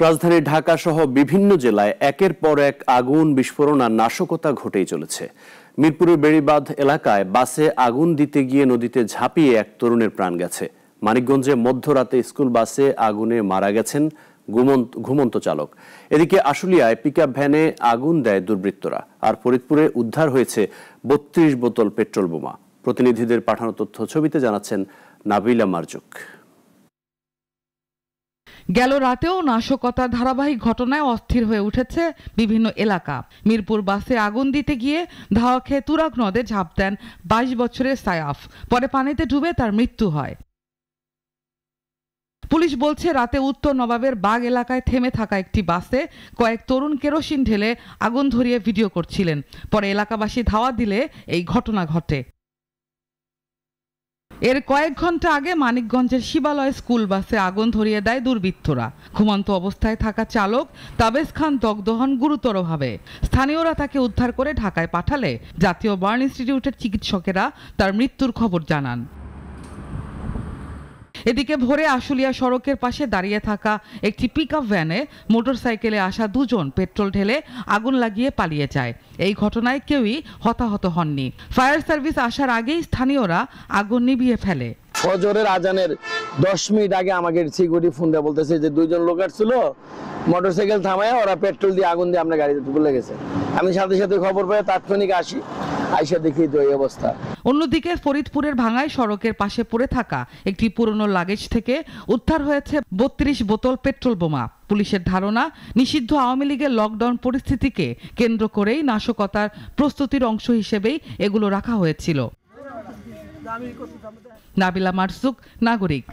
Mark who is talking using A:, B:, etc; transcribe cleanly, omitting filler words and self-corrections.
A: রাজধানী ঢাকা সহ বিভিন্ন জেলায় একের পর এক আগুন, বিস্ফোরণ আর নাশকতা ঘটেই চলেছে। মিরপুরের বেড়িবাঁধ এলাকায় বাসে আগুন দিতে গিয়ে নদীতে ঝাঁপিয়ে এক তরুণের প্রাণ গেছে। মানিকগঞ্জে মধ্যরাতে স্কুল বাসে আগুনে মারা গেছেন ঘুমন্ত চালক। এদিকে আশুলিয়ায় পিকআপ ভ্যানে আগুন দেয় দুর্বৃত্তরা। আর ফরিদপুরে উদ্ধার হয়েছে ৩২ বোতল পেট্রোল বোমা। প্রতিনিধিদের পাঠানো তথ্য ছবিতে জানাচ্ছেন নাবিলা মারজুক।
B: গেল রাতেও নাশকতার ধারাবাহিক ঘটনায় অস্থির হয়ে উঠেছে বিভিন্ন এলাকা। মিরপুর বাসে আগুন দিতে গিয়ে ধাওয়া খেয়ে তুরাগ নদে ঝাঁপ দেন ২২ বছরের সায়াফ। পরে পানিতে ডুবে তার মৃত্যু হয়। পুলিশ বলছে, রাতে উত্তর নবাবের বাগ এলাকায় থেমে থাকা একটি বাসে কয়েক তরুণ কেরোসিন ঢেলে আগুন ধরিয়ে ভিডিও করছিলেন। পরে এলাকাবাসী ধাওয়া দিলে এই ঘটনা ঘটে। এর কয়েক ঘন্টা আগে মানিকগঞ্জের শিবালয় স্কুল বাসে আগুন ধরিয়ে দেয় দুর্বৃত্তরা। ঘুমন্ত অবস্থায় থাকা চালক তাবেজ খান দগ্ধ হন গুরুতরভাবে। স্থানীয়রা তাকে উদ্ধার করে ঢাকায় পাঠালে জাতীয় বার্ন ইনস্টিটিউটের চিকিৎসকেরা তার মৃত্যুর খবর জানান। এদিকে ভোরে আশুলিয়া সড়কের পাশে দাঁড়িয়ে থাকা একটি পিকআপ ভ্যানে মোটরসাইকেলে আসা দুজন পেট্রোল ঢেলে আগুন লাগিয়ে পালিয়ে যায়। এই ঘটনায় কেউই হতাহত হননি। ফায়ার সার্ভিস আসার আগেই স্থানীয়রা আগুন নিভিয়ে ফেলে।
C: ফজরের আজানের 10 মিনিট আগে আমাকে সিকিউরিটি ফোন দিয়ে বলতেছে যে দুইজন লোক আসছিল, মোটরসাইকেল থামায় ওরা পেট্রোল দিয়ে আগুন দিয়ে আপনার গাড়িতে তুলে গেছে। আমি সাথে সাথে খবর পেয়ে তাৎক্ষণিক আইসা দেখি তো এই অবস্থা।
B: অন্যদিকে ফরিদপুরের ভাঙাই সড়কের পাশে পড়ে থাকা একটি পুরনো লাগেজ থেকে উদ্ধার হয়েছে ৩২ বোতল পেট্রোল বোমা। পুলিশের ধারণা, নিষিদ্ধ আওয়ামী লীগের লকডাউন পরিস্থিতিকে কেন্দ্র করেই নাশকতার প্রস্তুতির অংশ হিসেবেই এগুলো রাখা হয়েছিল। নাবিলা মারজুক, নাগরিক।